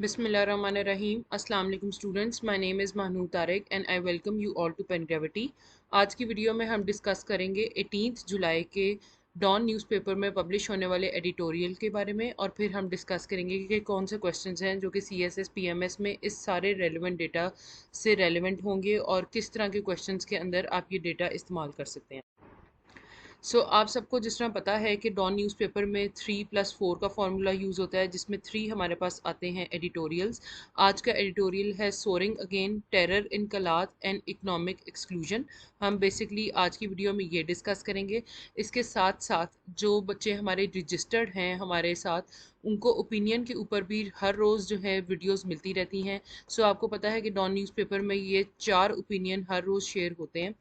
बिस्मिल्लाहिर्रहमानिर्रहीम। अस्सलाम वालेकुम students, my name is Mahnoor Tariq and I welcome you all to pen gravity. आज की वीडियो में हम डिस्कस करेंगे 18 जुलाई के डॉन न्यूज़पेपर में पब्लिश होने वाले एडिटोरियल के बारे में, और फिर हम डिस्कस करेंगे कि कौन से क्वेश्चंस हैं जो कि CSS PMS में इस सारे रेलिवेंट डेटा से रेलिवेंट होंगे और किस तरह के क्वेश्चंस के अंदर आप ये डेटा इस्तेमाल कर सकते हैं। आप सबको जिस तरह पता है कि डॉन न्यूज़पेपर में 3+4 का फार्मूला यूज़ होता है, जिसमें 3 हमारे पास आते हैं एडिटोरियल्स। आज का एडिटोरियल है soaring again, terror in Kalat and economic exclusion. हम बेसिकली आज की वीडियो में ये डिस्कस करेंगे। इसके साथ साथ जो बच्चे हमारे रजिस्टर्ड हैं हमारे साथ, उनको ओपिनियन के ऊपर भी हर रोज़ जो है वीडियोस मिलती रहती हैं। आपको पता है कि डॉन न्यूज़पेपर में ये 4 ओपिनियन हर रोज़ शेयर होते हैं।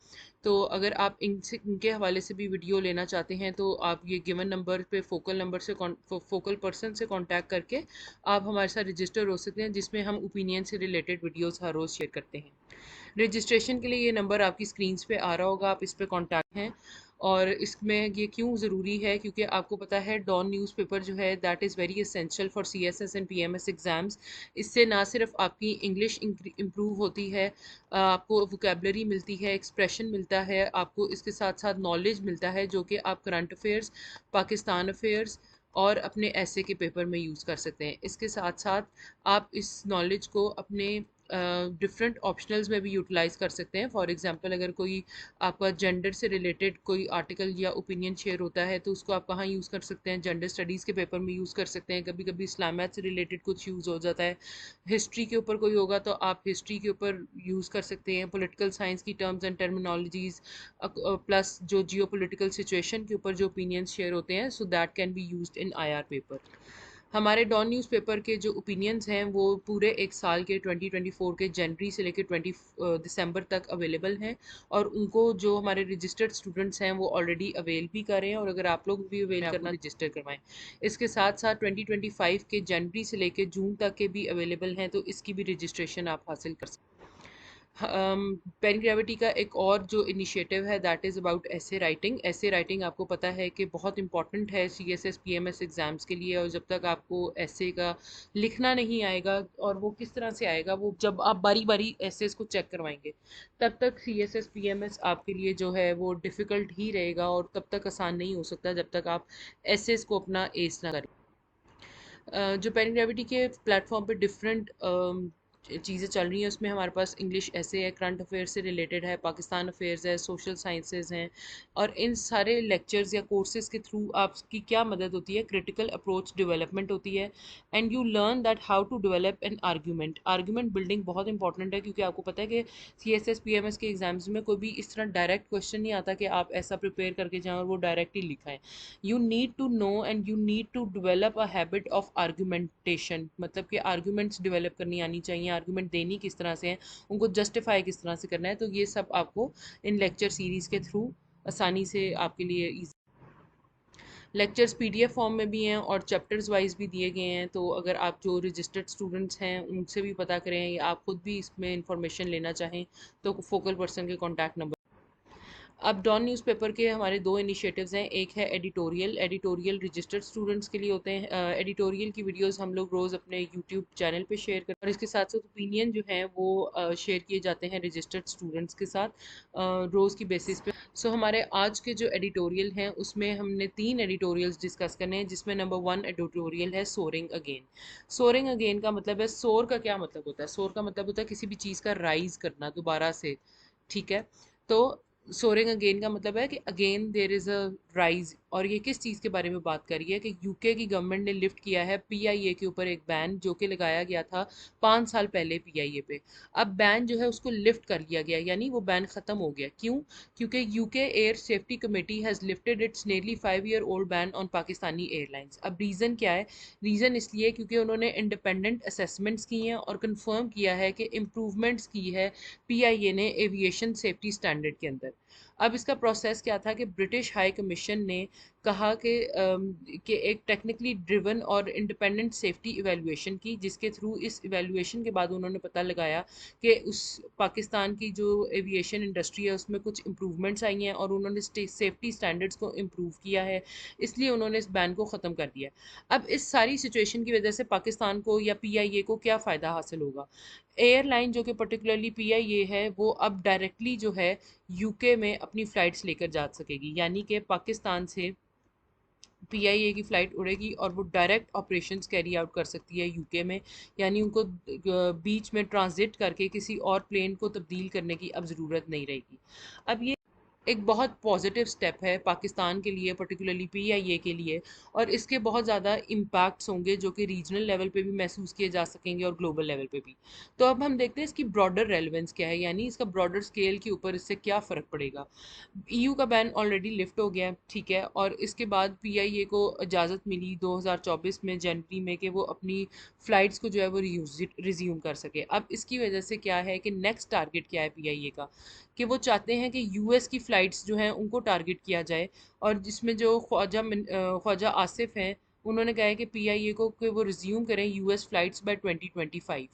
तो अगर आप इनके हवाले से भी वीडियो लेना चाहते हैं तो आप ये गिवन नंबर पे फोकल पर्सन से कांटेक्ट करके आप हमारे साथ रजिस्टर हो सकते हैं, जिसमें हम ओपिनियन से रिलेटेड वीडियोस हर रोज़ शेयर करते हैं। रजिस्ट्रेशन के लिए ये नंबर आपकी स्क्रीन पे आ रहा होगा, आप इस पर कांटेक्ट हैं। और इसमें ये क्यों ज़रूरी है, क्योंकि आपको पता है डॉन न्यूज़पेपर जो है that is very essential for CSS and PMS exams. इससे ना सिर्फ आपकी इंग्लिश इम्प्रूव होती है, आपको वोकेबलरी मिलती है, एक्सप्रेशन मिलता है, आपको इसके साथ साथ नॉलेज मिलता है जो कि आप करंट अफेयर्स, पाकिस्तान अफेयर्स और अपने ऐसे के पेपर में यूज़ कर सकते हैं। इसके साथ साथ आप इस नॉलेज को अपने डिफरेंट ऑप्शनल्स में भी यूटिलाइज़ कर सकते हैं। फॉर एग्जांपल, अगर कोई आपका जेंडर से रिलेटेड कोई आर्टिकल या ओपिनियन शेयर होता है तो उसको आप कहाँ यूज़ कर सकते हैं, जेंडर स्टडीज़ के पेपर में यूज़ कर सकते हैं। कभी कभी इस्लामियात से रिलेटेड कुछ यूज़ हो जाता है, हिस्ट्री के ऊपर कोई होगा तो आप हिस्ट्री के ऊपर यूज़ कर सकते हैं। पॉलिटिकल साइंस की टर्म्स एंड टर्मिनोलॉजीज़ प्लस जो जियो पोलिटिकल सिचुएशन के ऊपर जो ओपिनियंस शेयर होते हैं, so that can be used in IR paper. हमारे डॉन न्यूज़पेपर के जो ओपिनियंस हैं वो पूरे एक साल के 2024 के जनवरी से लेकर 20 दिसंबर तक अवेलेबल हैं, और उनको जो हमारे रजिस्टर्ड स्टूडेंट्स हैं वो ऑलरेडी अवेल भी कर रहे हैं, और अगर आप लोग भी अवेल करना रजिस्टर करवाएं। इसके साथ साथ 2025 के जनवरी से लेकर जून तक के भी अवेलेबल हैं, तो इसकी भी रजिस्ट्रेशन आप हासिल कर सकते हैं। पेन ग्रेविटी का एक और जो इनिशिएटिव है दैट इज़ अबाउट ऐसे राइटिंग। ऐसे राइटिंग आपको पता है कि बहुत इंपॉर्टेंट है CSS PMS एग्ज़ाम्स के लिए, और जब तक आपको ऐसे का लिखना नहीं आएगा, और वो किस तरह से आएगा, वो जब आप बारी बारी एसेस को चेक करवाएंगे तब तक CSS PMS आपके लिए जो है वो डिफ़िकल्ट ही रहेगा, और तब तक आसान नहीं हो सकता जब तक आप एसेस को अपना एस ना करें। जो पेन ग्रेविटी के प्लेटफॉर्म पे डिफरेंट चीज़ें चल रही हैं, उसमें हमारे पास इंग्लिश ऐसे है, करंट अफेयर्स से रिलेटेड है, पाकिस्तान अफेयर्स है, सोशल साइंसेज हैं। और इन सारे लेक्चर्स या कोर्सेज के थ्रू आपकी क्या मदद होती है, क्रिटिकल अप्रोच डेवलपमेंट होती है, and you learn that how to develop an argument. Argument building बहुत इंपॉर्टेंट है, क्योंकि आपको पता है कि CSS PMS के एग्जाम्स में कोई भी इस तरह डायरेक्ट क्वेश्चन नहीं आता कि आप ऐसा प्रिपेयर करके जाएं और वो डायरेक्ट ही लिखाएं। You need to know and you need to develop a habit of argumentation, मतलब कि आर्गूमेंट्स डेवलप करनी आनी चाहिए, आर्गूमेंट देनी किस तरह से है, उनको जस्टिफाई किस तरह से करना है। तो ये सब आपको इन लेक्चर सीरीज़ के थ्रू आसानी से आपके लिए लेक्चर्स PDF फॉर्म में भी हैं और चैप्टर्स वाइज भी दिए गए हैं। तो अगर आप जो रजिस्टर्ड स्टूडेंट्स हैं उनसे भी पता करें, या आप खुद भी इसमें इंफॉर्मेशन लेना चाहें, तो फोकल पर्सन के कॉन्टैक्ट नंबर। अब डॉन न्यूज़पेपर के हमारे दो इनिशिएटिव्स हैं। एक है एडिटोरियल। एडिटोरियल रजिस्टर्ड स्टूडेंट्स के लिए होते हैं। एडिटोरियल की वीडियोस हम लोग रोज़ अपने यूट्यूब चैनल पे शेयर करते हैं, और इसके साथ साथ ओपिनियन जो हैं वो शेयर किए जाते हैं रजिस्टर्ड स्टूडेंट्स के साथ रोज़ की बेसिस पे। हमारे आज के जो एडिटोरियल हैं उसमें हमने 3 एडिटोरियल्स डिस्कस करने हैं, जिसमें नंबर 1 एडिटोरियल है सोरिंग अगेन। सोरिंग अगेन का मतलब है, सोर का क्या मतलब होता है? सोर का मतलब होता है किसी भी चीज़ का राइज करना दोबारा से, ठीक है। तो सोरिंग अगेन का मतलब है कि again there is a rise, और ये किस चीज़ के बारे में बात कर रही है कि यूके की गवर्नमेंट ने लिफ्ट किया है PIA के ऊपर एक बैन जो कि लगाया गया था 5 साल पहले PIA पे। अब बैन जो है उसको लिफ्ट कर लिया गया, यानी वो बैन ख़त्म हो गया। क्यों? क्योंकि UK air safety committee has lifted it's nearly 5 year old ban on Pakistani airlines. अब रीज़न क्या है? रीज़न इसलिए क्योंकि उन्होंने इंडिपेंडेंट असेसमेंट्स की हैं और कंफर्म किया है कि इम्प्रूवमेंट्स की है PIA ने एविएशन सेफ्टी स्टैंडर्ड के अंदर। अब इसका प्रोसेस क्या था कि ब्रिटिश हाई कमीशन ने कहा कि एक टेक्निकली ड्रिवन और इंडिपेंडेंट सेफ्टी इवैल्यूएशन की, जिसके थ्रू इस इवैल्यूएशन के बाद उन्होंने पता लगाया कि उस पाकिस्तान की जो एविएशन इंडस्ट्री है उसमें कुछ इम्प्रूवमेंट्स आई हैं और उन्होंने सेफ्टी स्टैंडर्ड्स को इम्प्रूव किया है, इसलिए उन्होंने इस बैन को ख़त्म कर दिया है। अब इस सारी सिचुएशन की वजह से पाकिस्तान को या पीआईए को क्या फ़ायदा हासिल होगा? एयरलाइन जो कि पर्टिकुलरली पीआईए है वो अब डायरेक्टली जो है यूके में अपनी फ़्लाइट्स लेकर जा सकेगी, यानी कि पाकिस्तान से पीआईए की फ़्लाइट उड़ेगी और वो डायरेक्ट ऑपरेशंस कैरी आउट कर सकती है यूके में, यानी उनको बीच में ट्रांजिट करके किसी और प्लेन को तब्दील करने की अब ज़रूरत नहीं रहेगी। अब ये एक बहुत पॉजिटिव स्टेप है पाकिस्तान के लिए, पर्टिकुलरली पीआईए के लिए, और इसके बहुत ज़्यादा इम्पैक्ट्स होंगे जो कि रीजनल लेवल पे भी महसूस किए जा सकेंगे और ग्लोबल लेवल पे भी। तो अब हम देखते हैं इसकी ब्रॉडर रेलेवेंस क्या है, यानी इसका ब्रॉडर स्केल के ऊपर इससे क्या फ़र्क पड़ेगा। ईयू का बैन ऑलरेडी लिफ्ट हो गया है, ठीक है, और इसके बाद पीआईए को इजाज़त मिली 2024 में जनवरी में कि वो अपनी फ़्लाइट्स को जो है वो रिज्यूम कर सके। अब इसकी वजह से क्या है कि नेक्स्ट टारगेट क्या है पीआईए का, कि वो चाहते हैं कि यूएस की फ़्लाइट्स जो हैं उनको टारगेट किया जाए, और जिसमें जो ख्वाजा आसिफ हैं उन्होंने कहा है कि पीआईए को कि वो रिज्यूम करें US flights by 2025।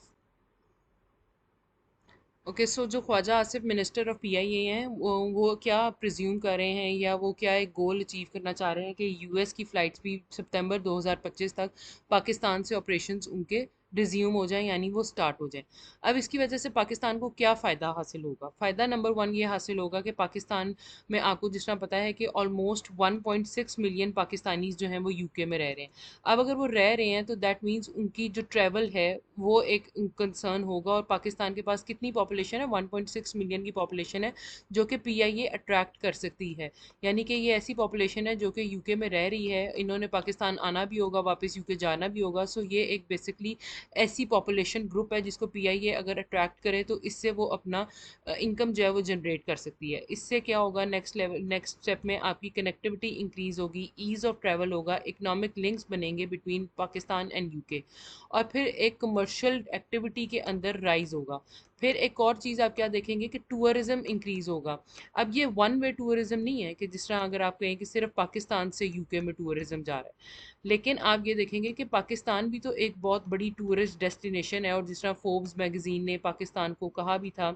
Okay, so जो Khawaja Asif minister of PIA हैं वो क्या प्रिज्यूम कर रहे हैं या वो क्या एक गोल अचीव करना चाह रहे हैं कि यूएस की फ़्लाइट्स भी सितंबर 2025 तक पाकिस्तान से ऑपरेशंस उनके रिज्यूम हो जाएं, यानी वो स्टार्ट हो जाएं। अब इसकी वजह से पाकिस्तान को क्या फ़ायदा हासिल होगा? फ़ायदा नंबर वन ये हासिल होगा कि पाकिस्तान में आपको जिस तरह पता है कि ऑलमोस्ट 1.6 मिलियन पाकिस्तानीज जो हैं वो यूके में रह रहे हैं। अब अगर वो रह रहे हैं तो दैट मीन्स उनकी जो ट्रैवल है वो एक कंसर्न होगा, और पाकिस्तान के पास कितनी पॉपुलेशन है? 1.6 मिलियन की पॉपुलेशन है जो कि पीआईए अट्रैक्ट कर सकती है, यानी कि ये ऐसी पॉपुलेशन है जो कि यूके में रह रही है, इन्होंने पाकिस्तान आना भी होगा, वापस यूके जाना भी होगा। सो ये एक बेसिकली ऐसी पॉपुलेशन ग्रुप है जिसको पीआईए अगर अट्रैक्ट करे तो इससे वो अपना इनकम जो है वो जनरेट कर सकती है। इससे क्या होगा? नेक्स्ट स्टेप में आपकी कनेक्टिविटी इंक्रीज होगी, ईज़ ऑफ ट्रैवल होगा, इकोनॉमिक लिंक्स बनेंगे बिटवीन पाकिस्तान एंड यूके, और फिर एक कमर्शियल एक्टिविटी के अंदर राइज होगा। फिर एक और चीज़ आप क्या देखेंगे कि टूरिज्म इंक्रीज होगा। अब ये वन वे टूरिज्म नहीं है कि जिस तरह अगर आप कहें कि सिर्फ पाकिस्तान से यूके में टूरिज्म जा रहा है, लेकिन आप ये देखेंगे कि पाकिस्तान भी तो एक बहुत बड़ी टूरिस्ट डेस्टिनेशन है, और जिस तरह फोर्ब्स मैगजीन ने पाकिस्तान को कहा भी था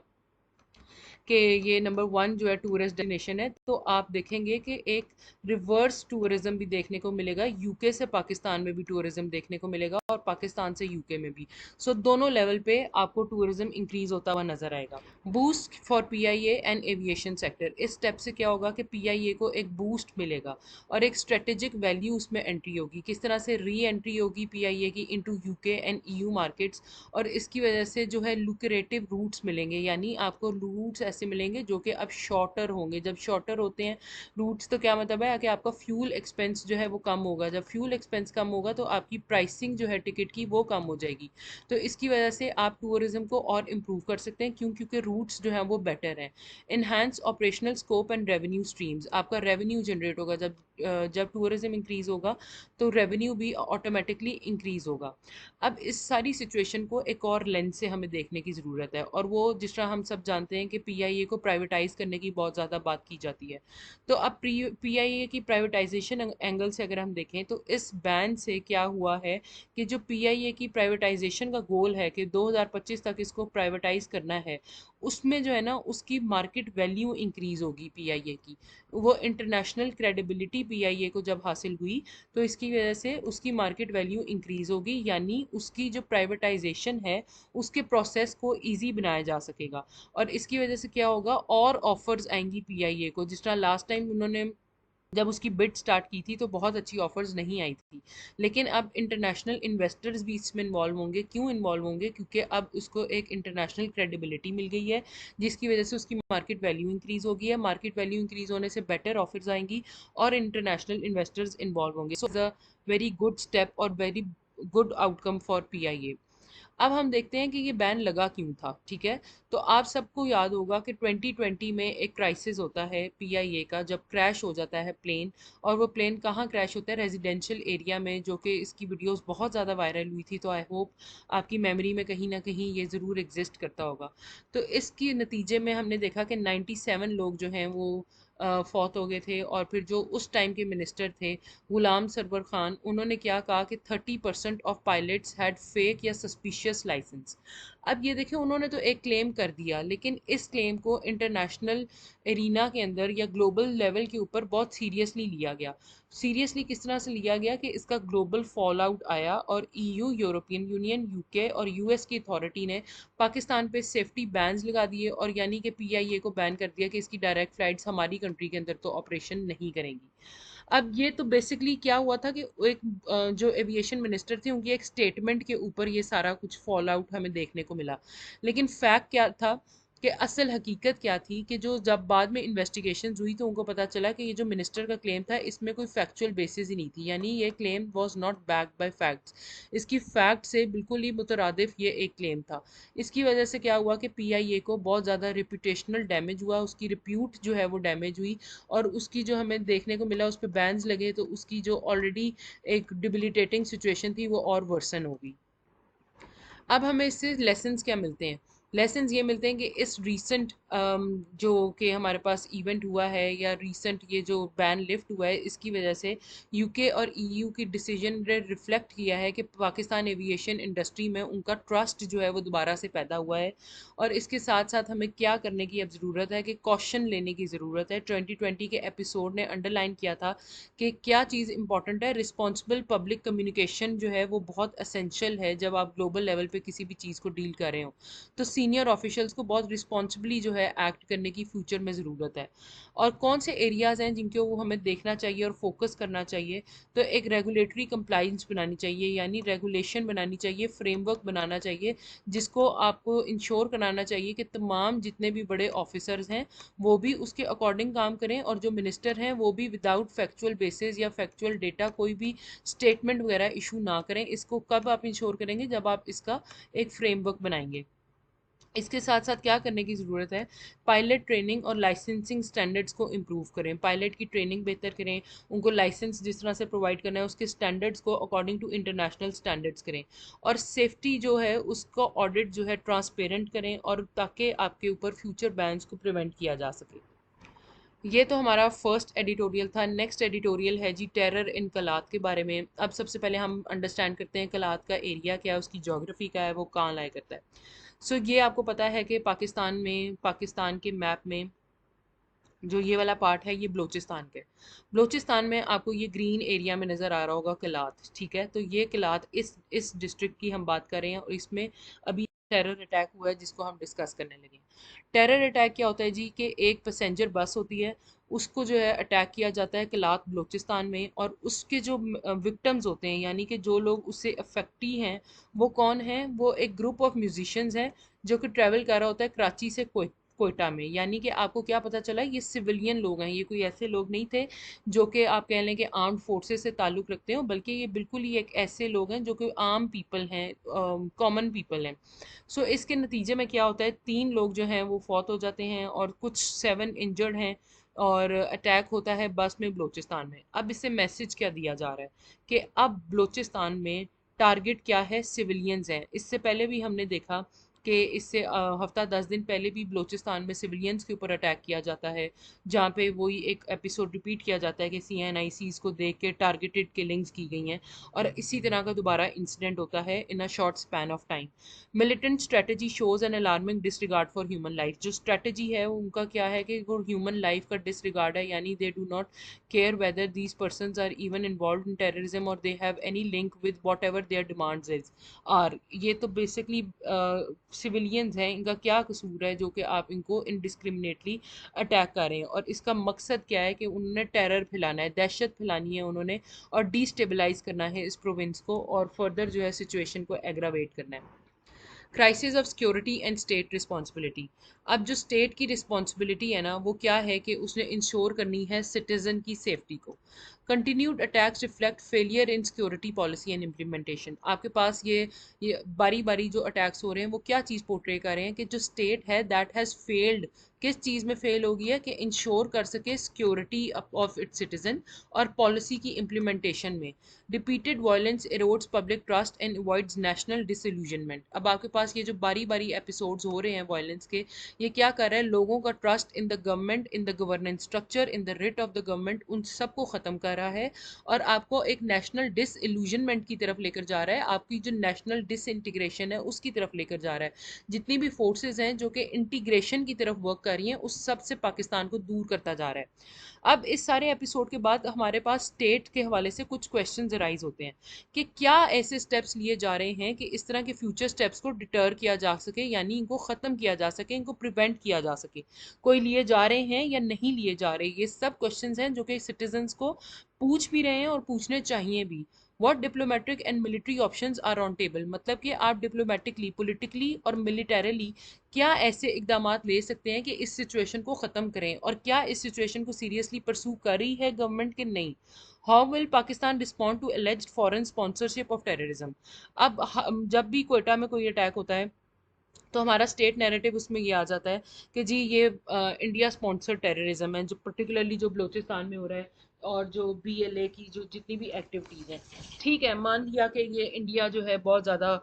कि ये नंबर वन जो है टूरिस्ट डेस्टिनेशन है, तो आप देखेंगे कि एक रिवर्स टूरिज्म भी देखने को मिलेगा, यूके से पाकिस्तान में भी टूरिज्म देखने को मिलेगा और पाकिस्तान से यूके में भी। सो दोनों लेवल पे आपको टूरिज्म इंक्रीज होता हुआ नजर आएगा। Boost for PIA and aviation sector, इस स्टेप से क्या होगा कि पीआईए को एक बूस्ट मिलेगा और एक स्ट्रेटेजिक वैल्यू उसमें एंट्री होगी। किस तरह से री एंट्री होगी पीआईए की into UK and EU markets, और इसकी वजह से जो है लुक्रेटिव रूट्स मिलेंगे, यानी आपको रूट्स ऐसे मिलेंगे जो कि अब शॉर्टर होंगे। जब शॉर्टर होते हैं रूट्स तो क्या मतलब है कि आपका फ्यूल एक्सपेंस जो है वो कम होगा, जब फ्यूल एक्सपेंस कम होगा तो आपकी प्राइसिंग जो है टिकट की वो कम हो जाएगी। तो इसकी वजह से आप टूरिज्म को और इम्प्रूव कर सकते हैं, क्योंकि रूट्स जो हैं वो बेटर हैं। Enhance operational scope and revenue streams, आपका रेवेन्यू जनरेट होगा जब टूरिज्म इंक्रीज होगा तो रेवेन्यू भी ऑटोमेटिकली इंक्रीज होगा। अब इस सारी सिचुएशन को एक और लेंस से हमें देखने की ज़रूरत है, और वो जिस तरह हम सब जानते हैं कि पीआईए को प्राइवेटाइज करने की बहुत ज़्यादा बात की जाती है। तो अब पीआईए की प्राइवेटाइजेशन एंगल से अगर हम देखें तो इस बैन से क्या हुआ है कि जो पीआईए की प्राइवेटाइजेशन का गोल है कि 2025 तक इसको प्राइवेटाइज करना है, उसमें जो है ना उसकी मार्केट वैल्यू इंक्रीज होगी पीआईए की। वो इंटरनेशनल क्रेडिबिलिटी पीआईए को जब हासिल हुई तो इसकी वजह से उसकी मार्केट वैल्यू इंक्रीज होगी, यानी उसकी जो प्राइवेटाइजेशन है उसके प्रोसेस को इजी बनाया जा सकेगा। और इसकी वजह से क्या होगा? और ऑफर्स आएंगी पीआईए को, जिस तरह लास्ट टाइम उन्होंने जब उसकी बिड स्टार्ट की थी तो बहुत अच्छी ऑफर्स नहीं आई थी, लेकिन अब इंटरनेशनल इन्वेस्टर्स भी इसमें इन्वॉल्व होंगे। क्यों इन्वॉल्व होंगे? क्योंकि अब उसको एक इंटरनेशनल क्रेडिबिलिटी मिल गई है, जिसकी वजह से उसकी मार्केट वैल्यू इंक्रीज होगी है। मार्केट वैल्यू इंक्रीज होने से बेटर ऑफर्स आएंगी और इंटरनेशनल इन्वेस्टर्स इन्वॉल्व होंगे। सो अ वेरी गुड स्टेप और very good outcome for PIA. अब हम देखते हैं कि ये बैन लगा क्यों था, ठीक है। तो आप सबको याद होगा कि 2020 में एक क्राइसिस होता है पीआईए का, जब क्रैश हो जाता है प्लेन, और वो प्लेन कहाँ क्रैश होता है? रेजिडेंशियल एरिया में, जो कि इसकी वीडियोस बहुत ज़्यादा वायरल हुई थी। तो आई होप आपकी मेमोरी में कहीं ना कहीं ये ज़रूर एग्जिस्ट करता होगा। तो इसके नतीजे में हमने देखा कि 97 लोग जो हैं वो फौत हो गए थे, और फिर जो उस टाइम के मिनिस्टर थे गुलाम सरवर खान, उन्होंने क्या कहा कि 30% ऑफ पायलट्स हैड फेक या सस्पिशियस लाइसेंस। अब ये देखिए, उन्होंने तो एक क्लेम कर दिया, लेकिन इस क्लेम को इंटरनेशनल एरिना के अंदर या ग्लोबल लेवल के ऊपर बहुत सीरियसली लिया गया। सीरियसली किस तरह से लिया गया कि इसका ग्लोबल फॉल आउट आया, और ईयू, यूरोपियन यूनियन, यूके और यूएस की अथॉरिटी ने पाकिस्तान पे सेफ्टी बैन्स लगा दिए, और यानी कि पीआईए को बैन कर दिया कि इसकी डायरेक्ट फ्लाइट्स हमारी कंट्री के अंदर तो ऑपरेशन नहीं करेंगी। अब ये तो बेसिकली क्या हुआ था कि एक जो एविएशन मिनिस्टर थे उनकी एक स्टेटमेंट के ऊपर ये सारा कुछ फॉल आउट हमें देखने को मिला। लेकिन फैक्ट क्या था कि असल हकीकत क्या थी कि जो जब बाद में इन्वेस्टिगेशन हुई तो उनको पता चला कि ये जो मिनिस्टर का क्लेम था इसमें कोई फैक्चुअल बेसिस ही नहीं थी, यानी ये claim was not backed by facts. इसकी फैक्ट से बिल्कुल ही मुतरादिफ ये एक क्लेम था। इसकी वजह से क्या हुआ कि पीआईए को बहुत ज़्यादा रिपूटेशनल डैमेज हुआ, उसकी रिप्यूट जो है वो डैमेज हुई, और उसकी जो हमें देखने को मिला उस पर बैन्स लगे, तो उसकी जो ऑलरेडी एक डिबिलिटेटिंग सिचुएशन थी वो और वर्सन हो गई। अब हमें इससे लेसन्स क्या मिलते हैं? लेसन्स ये मिलते हैं कि इस रीसेंट जो कि हमारे पास इवेंट हुआ है, या रीसेंट ये जो बैन लिफ्ट हुआ है, इसकी वजह से यूके और ईयू की डिसीजन ने रिफ्लेक्ट किया है कि पाकिस्तान एविएशन इंडस्ट्री में उनका ट्रस्ट जो है वो दोबारा से पैदा हुआ है। और इसके साथ साथ हमें क्या करने की अब ज़रूरत है कि कॉशन लेने की ज़रूरत है। 2020 के एपिसोड ने अंडरलाइन किया था कि क्या चीज़ इंपॉर्टेंट है। रिस्पॉन्सिबल पब्लिक कम्युनिकेशन जो है वो बहुत असेंशियल है जब आप ग्लोबल लेवल पे किसी भी चीज़ को डील कर रहे हो। तो सीनियर ऑफिशियल्स को बहुत रिस्पॉन्सिबली जो है एक्ट करने की फ्यूचर में ज़रूरत है। और कौन से एरियाज़ हैं जिनको वो हमें देखना चाहिए और फोकस करना चाहिए? तो एक रेगुलेटरी कंप्लाइंस बनानी चाहिए, यानी रेगुलेशन बनानी चाहिए, फ्रेमवर्क बनाना चाहिए, जिसको आपको इंश्योर कराना चाहिए कि तमाम जितने भी बड़े ऑफिसर्स हैं वो भी उसके अकॉर्डिंग काम करें, और जो मिनिस्टर हैं वो भी विदाउट फैक्चुअल बेसिस या फैक्चुअल डेटा कोई भी स्टेटमेंट वगैरह इशू ना करें। इसको कब आप इंश्योर करेंगे? जब आप इसका एक फ्रेमवर्क बनाएंगे। इसके साथ साथ क्या करने की ज़रूरत है? पायलट ट्रेनिंग और लाइसेंसिंग स्टैंडर्ड्स को इम्प्रूव करें, पायलट की ट्रेनिंग बेहतर करें, उनको लाइसेंस जिस तरह से प्रोवाइड करना है उसके स्टैंडर्ड्स को अकॉर्डिंग टू इंटरनेशनल स्टैंडर्ड्स करें, और सेफ्टी जो है उसको ऑडिट जो है ट्रांसपेरेंट करें, और ताकि आपके ऊपर फ्यूचर बैन्स को प्रिवेंट किया जा सके। ये तो हमारा फर्स्ट एडिटोरियल था। नेक्स्ट एडिटोरियल है जी टेरर इन कलात के बारे में। अब सबसे पहले हम अंडरस्टैंड करते हैं कलात का एरिया क्या है, उसकी जोग्राफी क्या है, वो कहाँ लाया करता है। सो ये आपको पता है कि पाकिस्तान में, पाकिस्तान के मैप में जो ये वाला पार्ट है ये बलूचिस्तान के, बलूचिस्तान में आपको ये ग्रीन एरिया में नज़र आ रहा होगा किलात, ठीक है। तो ये किलात इस डिस्ट्रिक्ट की हम बात कर रहे हैं, और इसमें अभी टेरर अटैक हुआ है जिसको हम डिस्कस करने लगे। टेरर अटैक क्या होता है जी? कि एक पैसेंजर बस होती है, उसको जो है अटैक किया जाता है किलात बलूचिस्तान में, और उसके जो विक्टम्स होते हैं, यानी कि जो लोग उससे अफेक्टी हैं, वो कौन हैं? वो एक ग्रुप ऑफ म्यूजिशियंस हैं जो कि ट्रैवल कर रहा होता है कराची से कोयटा में। यानी कि आपको क्या पता चला, ये सिविलियन लोग हैं, ये कोई ऐसे लोग नहीं थे जो कि आप कह लें कि आर्म्ड फोर्सेस से ताल्लुक़ रखते हो, बल्कि ये बिल्कुल ही एक ऐसे लोग हैं जो कि आम पीपल हैं, कॉमन पीपल हैं। सो इसके नतीजे में क्या होता है, 3 लोग जो हैं वो फौत हो जाते हैं, और कुछ 7 इंजर्ड हैं, और अटैक होता है बस में बलूचिस्तान में। अब इससे मैसेज क्या दिया जा रहा है कि अब बलूचिस्तान में टारगेट क्या है? सिविलियंस हैं। इससे पहले भी हमने देखा कि इससे हफ्ता 10 दिन पहले भी बलूचिस्तान में सिविलियंस के ऊपर अटैक किया जाता है, जहाँ पे वही एक एपिसोड रिपीट किया जाता है कि CNICs को देख के टारगेटेड किलिंग्स की गई हैं, और इसी तरह का दोबारा इंसिडेंट होता है in a short span of time. Militant strategy shows an alarming disregard for human life. जो स्ट्रेटजी है उनका क्या है कि वो ह्यूमन लाइफ का डिसरिगार्ड है, यानी they do not care whether these persons are even involve in terrorism और they have any link with whatever their demands is are. ये तो बेसिकली सिविलियंस हैं, इनका क्या कसूर है जो कि आप इनको इनडिस्क्रिमिनेटली अटैक कर रहे हैं? और इसका मकसद क्या है कि उन्होंने टेरर फैलाना है, दहशत फैलानी है उन्होंने, और डिस्टेबलाइज करना है इस प्रोविंस को, और फर्दर जो है सिचुएशन को एग्रावेट करना है। Crisis of security and state responsibility. अब जो स्टेट की रिस्पॉन्सिबिलिटी है ना, वो क्या है कि उसने इंश्योर करनी है सिटीजन की सेफ्टी को। Continued attacks reflect failure in security policy and implementation. आपके पास ये बारी बारी जो अटैक्स हो रहे हैं वो क्या चीज़ पोर्ट्रे कर रहे हैं कि जो स्टेट है दैट हैज़ फेल्ड, किस चीज़ में फेल हो गई है कि इंश्योर कर सके सिक्योरिटी ऑफ इट्स सिटीजन और पॉलिसी की इम्प्लीमेंटेशन में। Repeated violence erodes public trust and avoids national disillusionment. अब आपके पास ये जो बारी बारी एपिसोड्स हो रहे हैं वायलेंस के, ये क्या कर रहा है, लोगों का trust in the government, in the governance structure, in the writ of the government, उन सबको ख़त्म कर रहा है और आपको एक नेशनल डिसइल्यूजनमेंट की तरफ लेकर जा रहा है, आपकी जो नेशनल डिसइंटीग्रेशन है उसकी तरफ लेकर जा रहा है। जितनी भी फोर्सेज हैं जो कि इंटीग्रेशन की तरफ वर्क कर रही हैं उस सब से पाकिस्तान को दूर करता जा रहा है। अब इस सारे एपिसोड के बाद हमारे पास स्टेट के हवाले से कुछ क्वेश्चंस अराइज होते हैं कि क्या ऐसे स्टेप्स लिए जा रहे हैं कि इस तरह के फ्यूचर स्टेप्स को डिटर किया जा सके, यानी इनको ख़त्म किया जा सके, इनको प्रिवेंट किया जा सके। कोई लिए जा रहे हैं या नहीं लिए जा रहे, ये सब क्वेश्चंस हैं जो कि सिटीजन्स को पूछ भी रहे हैं और पूछने चाहिए भी। What diplomatic and military options are on table, मतलब कि आप डिप्लोमेटिकली, पोलिटिकली और मिलिटरीली क्या ऐसे इकदाम ले सकते हैं कि इस सिचुएशन को ख़त्म करें, और क्या इस सिचुएशन को सीरियसली परसू कर रही है गवर्नमेंट के नहीं। How will Pakistan respond to alleged foreign sponsorship of terrorism. अब जब भी क्वेटा में कोई अटैक होता है तो हमारा स्टेट नैरेटिव उसमें ये आ जाता है कि जी ये इंडिया स्पॉन्सर्ड टेररिज्म है, जो पर्टिकुलरली जो बलूचिस्तान में हो रहा है और जो BLA की जो जितनी भी एक्टिविटीज़ हैं। ठीक है, मान लिया कि ये इंडिया जो है बहुत ज़्यादा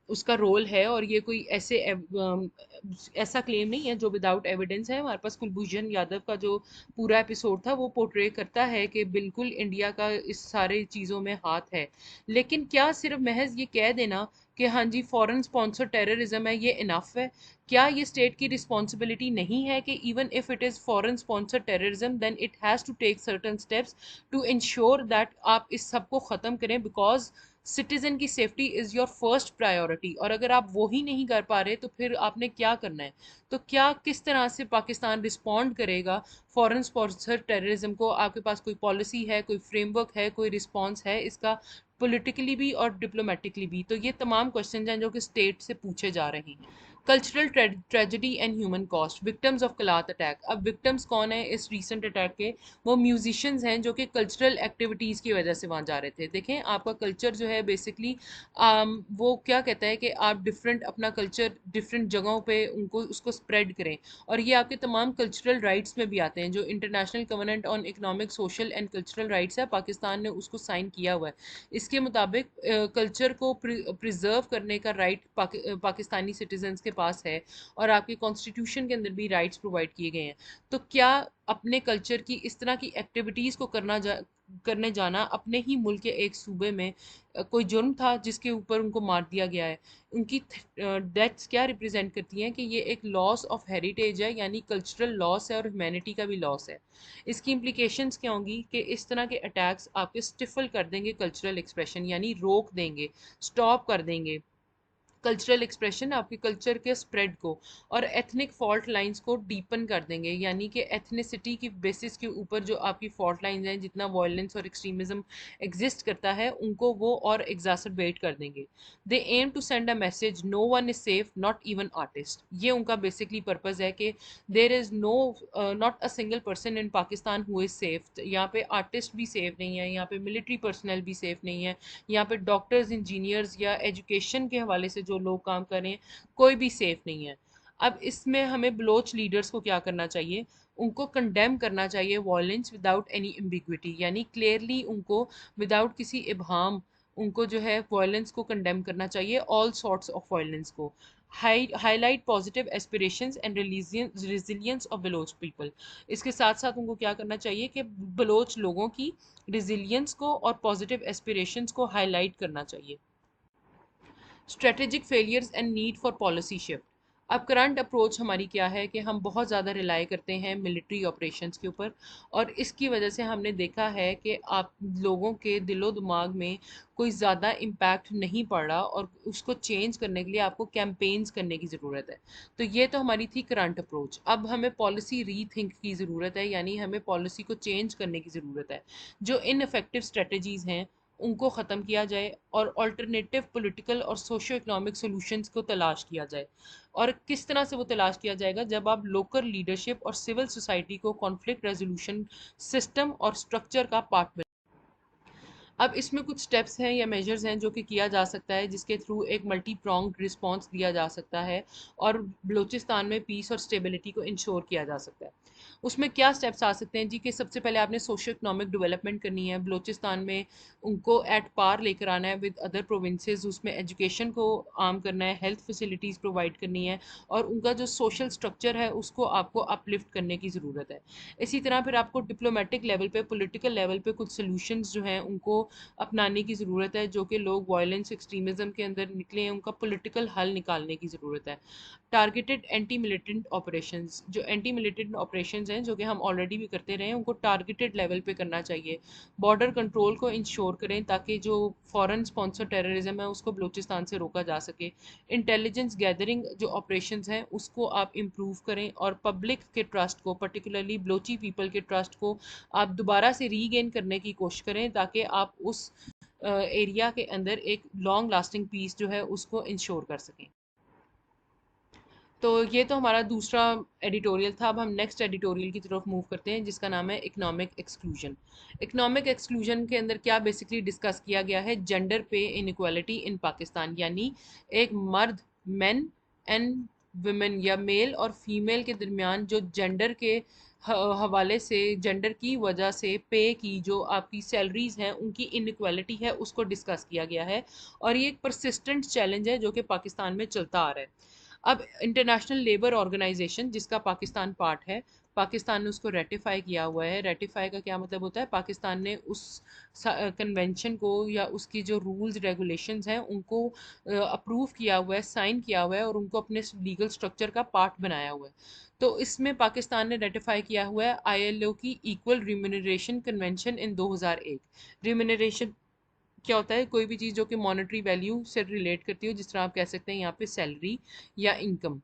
उसका रोल है और ये कोई ऐसा क्लेम नहीं है जो विदाउट एविडेंस है। हमारे पास कुलभूषण यादव का जो पूरा एपिसोड था वो पोर्ट्रे करता है कि बिल्कुल इंडिया का इस सारे चीज़ों में हाथ है। लेकिन क्या सिर्फ महज ये कह देना कि हाँ जी फॉरेन स्पॉन्सर टेररिज्म है ये इनफ है? क्या ये स्टेट की रिस्पॉन्सिबिलिटी नहीं है कि even if it is foreign sponsor terrorism then it has to take certain steps to ensure that आप इस सब को ख़त्म करें, बिकॉज सिटीजन की safety is your first priority. और अगर आप वो ही नहीं कर पा रहे तो फिर आपने क्या करना है? तो क्या किस तरह से पाकिस्तान रिस्पॉन्ड करेगा फॉरेन स्पॉन्सर टेररिज्म को? आपके पास कोई पॉलिसी है, कोई फ्रेमवर्क है, कोई रिस्पॉन्स है इसका, पॉलिटिकली भी और डिप्लोमेटिकली भी? तो ये तमाम क्वेश्चन हैं जो कि स्टेट से पूछे जा रहे हैं। Cultural tragedy and human cost, victims of Kalat attack. अब विक्टिम्स कौन है इस रीसेंट अटैक के? वो म्यूजिशियंस हैं जो कि कल्चरल एक्टिविटीज़ की वजह से वहाँ जा रहे थे। देखें, आपका कल्चर जो है बेसिकली वो क्या कहता है कि आप डिफरेंट अपना कल्चर डिफरेंट जगहों पे उनको उसको स्प्रेड करें, और ये आपके तमाम कल्चरल राइट्स में भी आते हैं। जो international covenant on economic, social and cultural rights है, पाकिस्तान ने उसको साइन किया हुआ है। इसके मुताबिक कल्चर को प्रिजर्व करने का राइट पाकिस्तानी सिटीजन्स के पास है और आपके कॉन्स्टिट्यूशन के अंदर भी राइट्स प्रोवाइड किए गए हैं। तो क्या अपने कल्चर की इस तरह की एक्टिविटीज़ को करने जाना अपने ही मुल्क के एक सूबे में कोई जुर्म था जिसके ऊपर उनको मार दिया गया है? उनकी डेथ्स क्या रिप्रेजेंट करती हैं कि ये एक लॉस ऑफ हेरिटेज है, यानी कल्चरल लॉस है और ह्यूमैनिटी का भी लॉस है। इसकी इम्प्लीकेशंस क्या होंगी कि इस तरह के अटैक्स आपके स्टिफल कर देंगे कल्चरल एक्सप्रेशन, यानी रोक देंगे, स्टॉप कर देंगे कल्चरल एक्सप्रेशन, आपके कल्चर के स्प्रेड को, और एथनिक फॉल्ट लाइंस को डीपन कर देंगे, यानी कि एथनिसिटी की बेसिस के ऊपर जो आपकी फॉल्ट लाइंस हैं, जितना वायलेंस और एक्सट्रीमिज्म एग्जिस्ट करता है उनको वो और एग्जासरबेट कर देंगे। They aim to send a message no one is safe not even artist. ये उनका बेसिकली पर्पज़ है कि there is no not a single person in Pakistan who is safe. यहाँ पे आर्टिस्ट भी सेफ नहीं है, यहाँ पे मिलिट्री पर्सनल भी सेफ नहीं है, यहाँ पे डॉक्टर्स, इंजीनियर्स या एजुकेशन के हवाले से जो लोग काम कर रहे हैं कोई भी सेफ नहीं है। अब इसमें हमें बलोच लीडर्स को क्या करना चाहिए? उनको कंडेम करना चाहिए वायलेंस विदाउट एनी एम्बिग्विटी, यानी क्लियरली उनको विदाउट किसी इबहम उनको जो है वायलेंस को कंडेम करना चाहिए, ऑल सॉर्ट्स ऑफ वायलेंस को। Highlight positive aspirations and resilience of Baloch people. इसके साथ साथ उनको क्या करना चाहिए कि बलोच लोगों की रिजिलियंस को और पॉजिटिव एस्पिरेशंस को हाईलाइट करना चाहिए। Strategic failures and need for policy shift. अब करंट अप्रोच हमारी क्या है कि हम बहुत ज़्यादा रिलाई करते हैं मिलिट्री ऑपरेशंस के ऊपर, और इसकी वजह से हमने देखा है कि आप लोगों के दिलो दिमाग में कोई ज़्यादा इम्पैक्ट नहीं पड़ रहा, और उसको चेंज करने के लिए आपको कैंपेन्स करने की ज़रूरत है। तो ये तो हमारी थी करंट अप्रोच। अब हमें पॉलिसी रीथिंक की ज़रूरत है, यानी हमें पॉलिसी को चेंज करने की ज़रूरत है। जो इनफेक्टिव स्ट्रेटजीज़ हैं उनको ख़त्म किया जाए और अल्टरनेटिव पॉलिटिकल और सोशो इकोनॉमिक सॉल्यूशंस को तलाश किया जाए। और किस तरह से वो तलाश किया जाएगा? जब आप लोकल लीडरशिप और सिविल सोसाइटी को कॉन्फ्लिक्ट रेजोल्यूशन सिस्टम और स्ट्रक्चर का पार्ट अब इसमें कुछ स्टेप्स हैं या मेजर्स हैं जो कि किया जा सकता है, जिसके थ्रू एक मल्टी प्रोंग्ड रिस्पॉन्स दिया जा सकता है और बलूचिस्तान में पीस और स्टेबिलिटी को इंश्योर किया जा सकता है। उसमें क्या स्टेप्स आ सकते हैं जी? कि सबसे पहले आपने सोशो इकोनॉमिक डेवलपमेंट करनी है बलूचिस्तान में, उनको एट पार लेकर आना है विद अदर प्रोविंसेस। उसमें एजुकेशन को आम करना है, हेल्थ फैसिलिटीज़ प्रोवाइड करनी है और उनका जो सोशल स्ट्रक्चर है उसको आपको अपलिफ्ट करने की ज़रूरत है। इसी तरह फिर आपको डिप्लोमेटिक लेवल पे, पॉलिटिकल लेवल पे कुछ सोल्यूशंस जो हैं उनको अपनाने की ज़रूरत है। जो कि लोग वायलेंस एक्सट्रीमिज़म के अंदर निकले हैं, उनका पॉलिटिकल हल निकालने की ज़रूरत है। टारगेटेड एंटी मिलिटेंट ऑपरेशंस, जो एंटी मिलिटेंट ऑपरेशंस हैं जो कि हम ऑलरेडी भी करते रहे हैं, उनको टारगेटेड लेवल पे करना चाहिए। बॉर्डर कंट्रोल को इंश्योर करें ताकि जो फॉरेन स्पॉन्सर टेररिज्म है उसको बलूचिस्तान से रोका जा सके। इंटेलिजेंस गैदरिंग जो ऑपरेशंस हैं उसको आप इम्प्रूव करें और पब्लिक के ट्रस्ट को, पर्टिकुलरली बलोची पीपल के ट्रस्ट को आप दोबारा से रीगेन करने की कोशिश करें ताकि आप उस एरिया के अंदर एक लॉन्ग लास्टिंग पीस जो है उसको इंश्योर कर सकें। तो ये तो हमारा दूसरा एडिटोरियल था। अब हम नेक्स्ट एडिटोरियल की तरफ मूव करते हैं जिसका नाम है इकोनॉमिक एक्सक्लूजन। इकोनॉमिक एक्सक्लूजन के अंदर क्या बेसिकली डिस्कस किया गया है? जेंडर पे इनइक्वालिटी इन पाकिस्तान, यानी एक मर्द, मेन एंड वुमेन या मेल और फीमेल के दरमियान जो जेंडर के हवाले से, जेंडर की वजह से पे की जो आपकी सैलरीज हैं उनकी इनइक्वालिटी है उसको डिस्कस किया गया है। और ये एक परसिस्टेंट चैलेंज है जो कि पाकिस्तान में चलता आ रहा है। अब इंटरनेशनल लेबर ऑर्गेनाइजेशन जिसका पाकिस्तान पार्ट है, पाकिस्तान ने उसको रेटिफाई किया हुआ है। रेटिफाई का क्या मतलब होता है? पाकिस्तान ने उस कन्वेंशन को या उसकी जो रूल्स रेगुलेशंस हैं उनको अप्रूव किया हुआ है, साइन किया हुआ है और उनको अपने लीगल स्ट्रक्चर का पार्ट बनाया हुआ है। तो इसमें पाकिस्तान ने रेटिफाई किया हुआ है आईएलओ की equal remuneration convention in 2001। Remuneration क्या होता है? कोई भी चीज़ जो कि मॉनेटरी वैल्यू से रिलेट करती हो, जिस तरह आप कह सकते हैं यहाँ पे सैलरी या इनकम।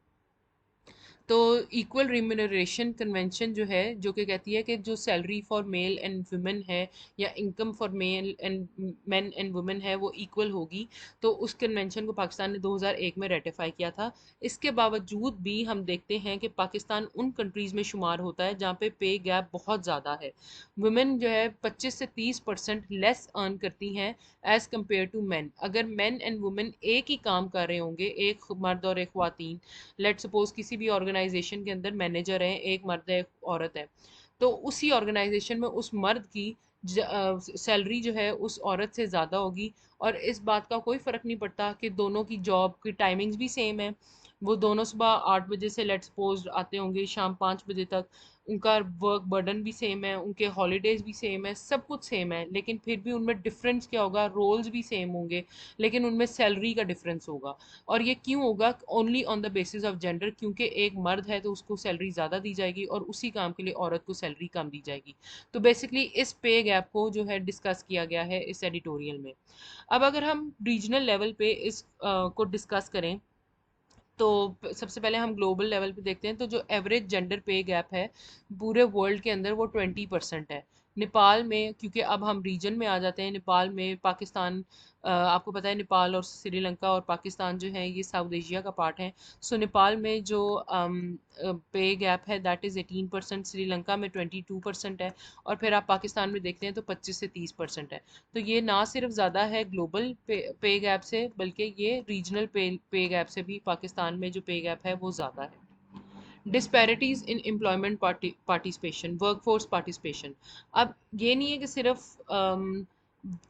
तो इक्वल रिम्यूनरेशन कन्वेंशन जो है जो कि कहती है कि जो salary for male and women है या income for male and main and women है वो इक्वल होगी। तो उस कन्वेंशन को पाकिस्तान ने 2001 में रेटिफाई किया था। इसके बावजूद भी हम देखते हैं कि पाकिस्तान उन कंट्रीज़ में शुमार होता है जहाँ पे गैप बहुत ज़्यादा है। वुमेन जो है 25 से 30% लेस अर्न करती हैं एज़ कम्पेयर टू मैन। अगर मैन एंड वुमेन एक ही काम कर रहे होंगे, एक मर्द और एक ख्वातीन, लेट सपोज किसी भी ऑर्गेनाइजेशन के अंदर मैनेजर है, एक मर्द है एक औरत है, तो उसी ऑर्गेनाइजेशन में उस मर्द की सैलरी जो है उस औरत से ज़्यादा होगी। और इस बात का कोई फ़र्क नहीं पड़ता कि दोनों की जॉब की टाइमिंग्स भी सेम है। वो दोनों सुबह 8 बजे से लेट सपोज आते होंगे शाम 5 बजे तक। उनका वर्क बर्डन भी सेम है, उनके हॉलीडेज भी सेम है, सब कुछ सेम है, लेकिन फिर भी उनमें डिफरेंस क्या होगा? रोल्स भी सेम होंगे लेकिन उनमें सैलरी का डिफरेंस होगा। और ये क्यों होगा? Only on the basis of gender, क्योंकि एक मर्द है तो उसको सैलरी ज़्यादा दी जाएगी और उसी काम के लिए औरत को सैलरी कम दी जाएगी। तो बेसिकली इस पे गैप को जो है डिस्कस किया गया है इस एडिटोरियल में। अब अगर हम रीजनल लेवल पे इस को डिस्कस करें तो सबसे पहले हम ग्लोबल लेवल पे देखते हैं। तो जो एवरेज जेंडर पे गैप है पूरे वर्ल्ड के अंदर वो 20% है। नेपाल में, क्योंकि अब हम रीजन में आ जाते हैं, नेपाल में, पाकिस्तान, आपको पता है नेपाल और श्रीलंका और पाकिस्तान जो है ये साउथ एशिया का पार्ट है। सो नेपाल में जो पे गैप है दैट इज़ 18%, श्रीलंका में 22% है और फिर आप पाकिस्तान में देखते हैं तो 25 से 30% है। तो ये ना सिर्फ ज़्यादा है ग्लोबल पे गैप से, बल्कि ये रीजनल पे गैप से भी पाकिस्तान में जो पे गैप है वो ज़्यादा है। Disparities in employment participation, workforce participation. अब ये नहीं है कि सिर्फ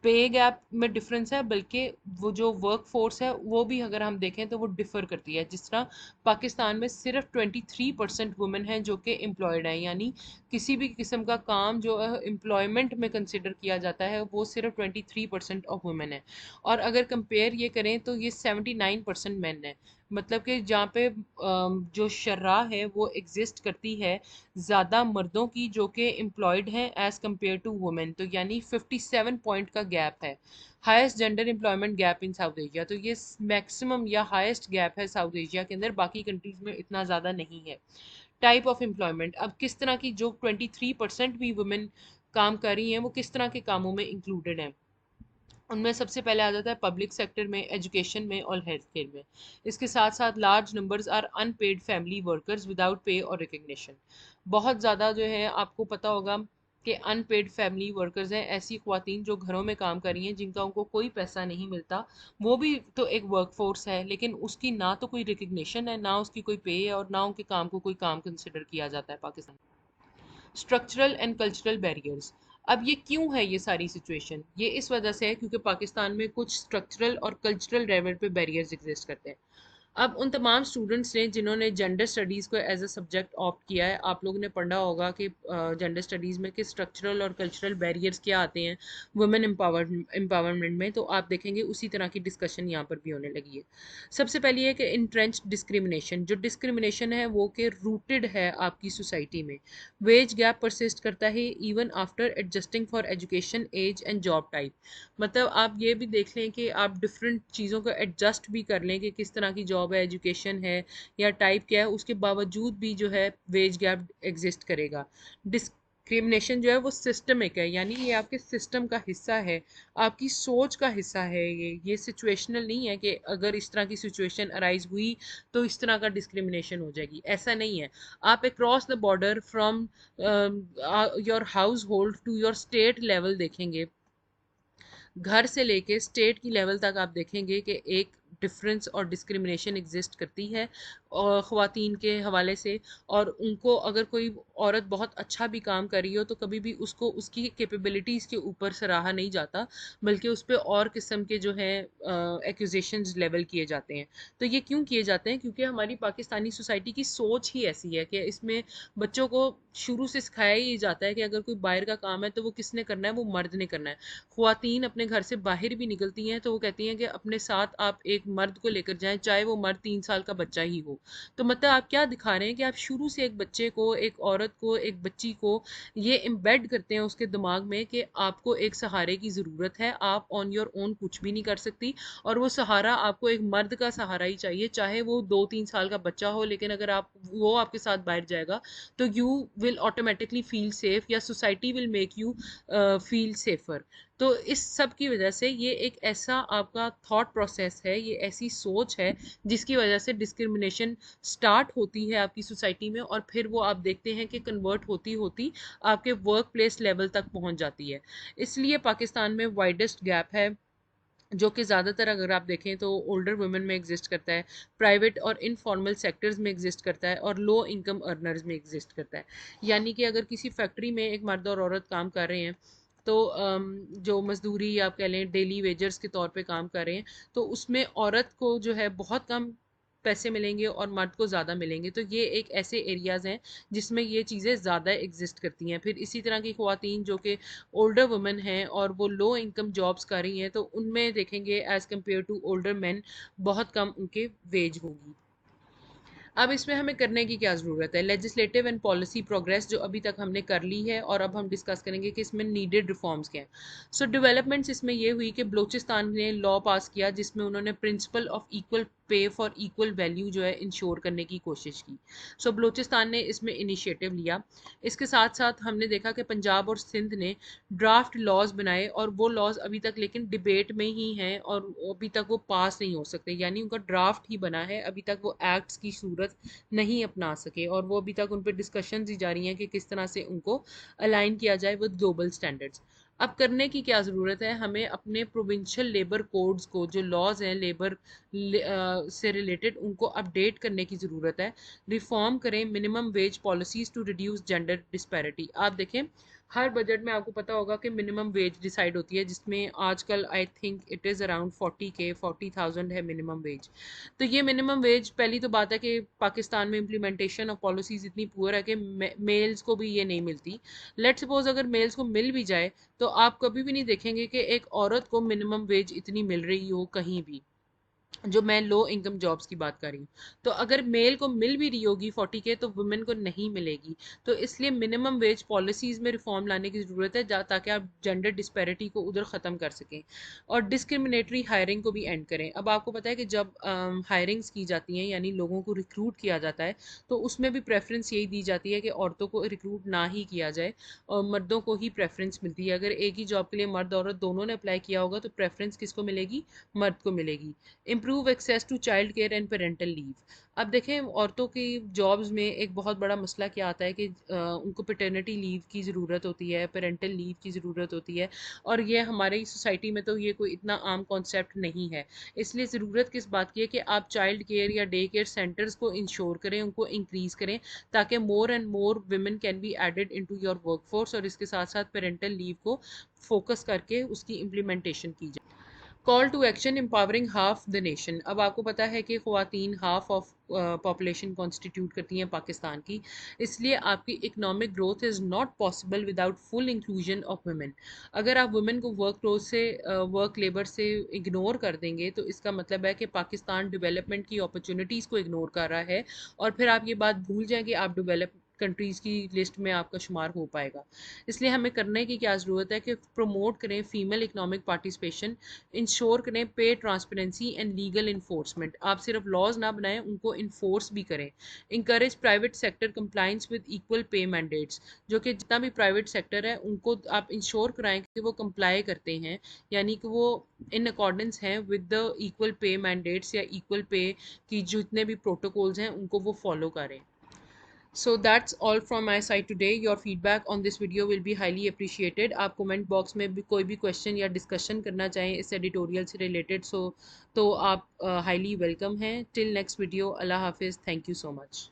पे गैप में डिफरेंस है, बल्कि वो जो वर्क फोर्स है वो भी अगर हम देखें तो वो डिफ़र करती है। जिस तरह पाकिस्तान में सिर्फ 23% वुमेन हैं जो कि एम्प्लॉयड हैं, यानी किसी भी किस्म का काम जो एम्प्लॉयमेंट में कंसिडर किया जाता है वो सिर्फ 23% ऑफ वुमेन है। और अगर कंपेयर ये करें तो ये 79% मैन है। मतलब कि जहाँ पे जो शर्रा है वो एग्जिस्ट करती है ज़्यादा मर्दों की जो कि एम्प्लॉयड हैं एज़ कम्पेयर टू वुमेन। तो यानी 57 पॉइंट का गैप है। Highest gender employment gap in south Asia, तो ये मैक्सिमम या हाईएस्ट गैप है साउथ एशिया के अंदर, बाकी कंट्रीज में इतना ज़्यादा नहीं है। टाइप ऑफ एम्प्लॉयमेंट, अब किस तरह की जो 23% भी वुमेन काम कर रही हैं वो किस तरह के कामों में इंक्लूडेड हैं? उनमें सबसे पहले आ जाता है पब्लिक सेक्टर में, एजुकेशन में और हेल्थ केयर में। इसके साथ साथ large numbers are unpaid family workers without pay और रिकग्निशन। बहुत ज़्यादा जो है आपको पता होगा कि अनपेड फैमिली वर्कर्स हैं, ऐसी ख्वातीन जो घरों में काम कर रही हैं जिनका उनको कोई पैसा नहीं मिलता, वो भी तो एक वर्कफोर्स है, लेकिन उसकी ना तो कोई रिकग्निशन है, ना उसकी कोई पे है, और ना उनके काम को कोई काम कंसिडर किया जाता है Pakistan. Structural and cultural barriers. अब ये क्यों है ये सारी सिचुएशन? ये इस वजह से है क्योंकि पाकिस्तान में कुछ स्ट्रक्चरल और कल्चरल लेवल पे बैरियर्स एग्जिस्ट करते हैं। अब उन तमाम स्टूडेंट्स ने जिन्होंने जेंडर स्टडीज़ को एज अ सब्जेक्ट ऑप्ट किया है, आप लोगों ने पढ़ा होगा कि जेंडर स्टडीज़ में कि स्ट्रक्चरल और कल्चरल बैरियर्स क्या आते हैं वुमेन एम्पावरमेंट में, तो आप देखेंगे उसी तरह की डिस्कशन यहाँ पर भी होने लगी है। सबसे पहले है कि इंट्रेंच्ड डिस्क्रिमिनेशन। जो डिस्क्रिमिनेशन है वो कि रूटेड है आपकी सोसाइटी में। वेज गैप परसिस्ट करता है even after adjusting for education, age and job type. मतलब आप ये भी देख लें कि आप डिफरेंट चीज़ों को एडजस्ट भी कर लें कि किस तरह की जॉब है, एजुकेशन है या टाइप क्या है, उसके बावजूद भी जो है वेज गैप एग्जिस्ट करेगा। डिस्क्रिमिनेशन जो है वो सिस्टमिक है, यानी ये आपके सिस्टम का हिस्सा है, आपकी सोच का हिस्सा है। ये सिचुएशनल नहीं है कि अगर इस तरह की सिचुएशन अराइज हुई तो इस तरह का डिस्क्रिमिनेशन हो जाएगी, ऐसा नहीं है। आप across the border from your household to your state level देखेंगे, घर से लेके स्टेट की लेवल तक आप देखेंगे कि एक डिफरेंस और डिस्क्रिमिनेशन एग्जिस्ट करती है और ख़वातीन के हवाले से। और उनको अगर कोई औरत बहुत अच्छा भी काम कर रही हो तो कभी भी उसको उसकी कैपेबिलिटीज़ के ऊपर सराहा नहीं जाता, बल्कि उस पर और किस्म के जो है एक्यूजेशंस लेवल किए जाते हैं। तो ये क्यों किए जाते हैं? क्योंकि हमारी पाकिस्तानी सोसाइटी की सोच ही ऐसी है कि इसमें बच्चों को शुरू से सिखाया ही जाता है कि अगर कोई बाहर का काम है तो वो किसने करना है, वो मर्द ने करना है। ख्वातीन अपने घर से बाहर भी निकलती हैं तो वो कहती हैं कि अपने साथ आप एक मर्द को लेकर जाएं, चाहे वो मर्द 3 साल का बच्चा ही हो। तो मतलब आप क्या दिखा रहे हैं कि आप शुरू से एक बच्चे को, एक औरत को, एक बच्ची को ये इम्बेड करते हैं उसके दिमाग में कि आपको एक सहारे की ज़रूरत है, आप ऑन योर ओन कुछ भी नहीं कर सकती, और वो सहारा आपको एक मर्द का सहारा ही चाहिए, चाहे वो 2-3 साल का बच्चा हो। लेकिन अगर आप वो आपके साथ बाहर जाएगा तो you will automatically feel safe, या society will make you feel safer. तो इस सब की वजह से ये एक ऐसा आपका थॉट प्रोसेस है, ये ऐसी सोच है जिसकी वजह से डिस्क्रिमिनेशन स्टार्ट होती है आपकी सोसाइटी में, और फिर वो आप देखते हैं कि कन्वर्ट होती होती आपके वर्क प्लेस लेवल तक पहुंच जाती है। इसलिए पाकिस्तान में वाइडेस्ट गैप है, जो कि ज़्यादातर अगर आप देखें तो ओल्डर वुमेन में एग्जिस्ट करता है, प्राइवेट और इनफॉर्मल सेक्टर्स में एग्जिस्ट करता है, और लो इनकम अर्नर्स में एग्जिस्ट करता है। यानी कि अगर किसी फैक्ट्री में एक मर्द और औरत काम कर रहे हैं तो जो मजदूरी आप कह लें डेली वेजर्स के तौर पे काम कर रहे हैं, तो उसमें औरत को जो है बहुत कम पैसे मिलेंगे और मर्द को ज़्यादा मिलेंगे। तो ये एक ऐसे एरियाज़ हैं जिसमें ये चीज़ें ज़्यादा एग्जिस्ट करती हैं। फिर इसी तरह की ख़वातीन जो कि ओल्डर वुमेन हैं और वो लो इनकम जॉब्स कर रही हैं, तो उनमें देखेंगे as compare to older man बहुत कम उनके वेज होगी। अब इसमें हमें करने की क्या ज़रूरत है? लेजिस्लेटिव एंड पॉलिसी प्रोग्रेस जो अभी तक हमने कर ली है, और अब हम डिस्कस करेंगे कि इसमें नीडेड रिफॉर्म्स क्या हैं। सो डेवलपमेंट्स इसमें ये हुई कि बलूचिस्तान ने लॉ पास किया जिसमें उन्होंने principle of equal pay for equal value जो है इंश्योर करने की कोशिश की। सो बलूचिस्तान ने इसमें इनिशिएटिव लिया। इसके साथ साथ हमने देखा कि पंजाब और सिंध ने ड्राफ्ट लॉज बनाए, और वो लॉज अभी तक लेकिन डिबेट में ही हैं और अभी तक वो पास नहीं हो सकते, यानी उनका ड्राफ्ट ही बना है, अभी तक वो एक्ट्स की सूरत नहीं अपना सके, और वो अभी तक उन पर डिस्कशन ही जारी हैं कि किस तरह से उनको अलाइन किया जाए विद ग्लोबल स्टैंडर्ड्स। अब करने की क्या ज़रूरत है? हमें अपने प्रोविंशियल लेबर कोड्स को, जो लॉज हैं लेबर से रिलेटेड, उनको अपडेट करने की ज़रूरत है। रिफॉर्म करें minimum wage policies to reduce gender disparity. आप देखें हर बजट में आपको पता होगा कि मिनिमम वेज डिसाइड होती है, जिसमें आजकल I think it is around 40,000 है मिनिमम वेज। तो ये मिनिमम वेज, पहली तो बात है कि पाकिस्तान में इम्प्लीमेंटेशन ऑफ पॉलिसीज़ इतनी पुअर है कि मेल्स को भी ये नहीं मिलती। लेट सपोज अगर मेल्स को मिल भी जाए तो आप कभी भी नहीं देखेंगे कि एक औरत को मिनिमम वेज इतनी मिल रही हो कहीं भी, जो मैं लो इनकम जॉब्स की बात कर रही हूँ। तो अगर मेल को मिल भी रही होगी 40K तो वुमेन को नहीं मिलेगी। तो इसलिए मिनिमम वेज पॉलिसीज़ में रिफॉर्म लाने की ज़रूरत है ताकि आप जेंडर डिस्पैरिटी को उधर ख़त्म कर सकें, और डिस्क्रिमिनेटरी हायरिंग को भी एंड करें। अब आपको पता है कि जब हायरिंग्स की जाती हैं, यानी लोगों को रिक्रूट किया जाता है, तो उसमें भी प्रेफरेंस यही दी जाती है कि औरतों को रिक्रूट ना ही किया जाए और मर्दों को ही प्रेफरेंस मिलती है। अगर एक ही जॉब के लिए मर्द औरत दोनों ने अप्लाई किया होगा तो प्रेफरेंस किसको मिलेगी? मर्द को मिलेगी। Improve access to child care and parental leave. अब देखें औरतों की जॉब्स में एक बहुत बड़ा मसला क्या आता है कि उनको पेटर्निटी लीव की ज़रूरत होती है, पेरेंटल लीव की ज़रूरत होती है, और ये हमारी सोसाइटी में तो ये कोई इतना आम कॉन्सेप्ट नहीं है। इसलिए ज़रूरत किस बात की है कि आप चाइल्ड केयर या डे केयर सेंटर्स को इंश्योर करें, उनको इंक्रीज़ करें, ताकि more and more women can be added into your workforce, और इसके साथ साथ पेरेंटल लीव को फोकस करके उसकी इम्प्लीमेंटेशन की जाए। Call to action empowering half the nation. अब आपको पता है कि ख़वातीन हाफ ऑफ पॉपुलेशन कॉन्स्टिट्यूट करती हैं पाकिस्तान की, इसलिए आपकी economic growth is not possible without full inclusion of women. अगर आप वुमेन को वर्क रोज से वर्क लेबर से इग्नोर कर देंगे तो इसका मतलब है कि पाकिस्तान डेवलपमेंट की अपॉर्चुनिटीज़ को इग्नोर कर रहा है, और फिर आप ये बात भूल जाएं कि आप डेवलप कंट्रीज़ की लिस्ट में आपका शुमार हो पाएगा। इसलिए हमें करने की क्या ज़रूरत है कि प्रमोट करें फीमेल इकनॉमिक पार्टिसिपेशन, इंश्योर करें पे ट्रांसपेरेंसी एंड लीगल इन्फोर्समेंट। आप सिर्फ लॉज ना बनाएं, उनको इन्फोर्स भी करें। Encourage private sector compliance with equal pay mandates. जो कि जितना भी प्राइवेट सेक्टर है उनको आप इंश्योर कराएं कि वो कंप्लाई करते हैं, यानी कि वो इन अकॉर्डेंस हैं with the equal pay mandates या इक्वल पे की जितने भी प्रोटोकॉल्स हैं उनको वो फॉलो करें। So that's all from my side today. Your feedback on this video will be highly appreciated. आप comment box में भी कोई भी question या discussion करना चाहें इस editorial से related, so तो आप highly welcome हैं. Till next video, Allah Hafiz. Thank you so much.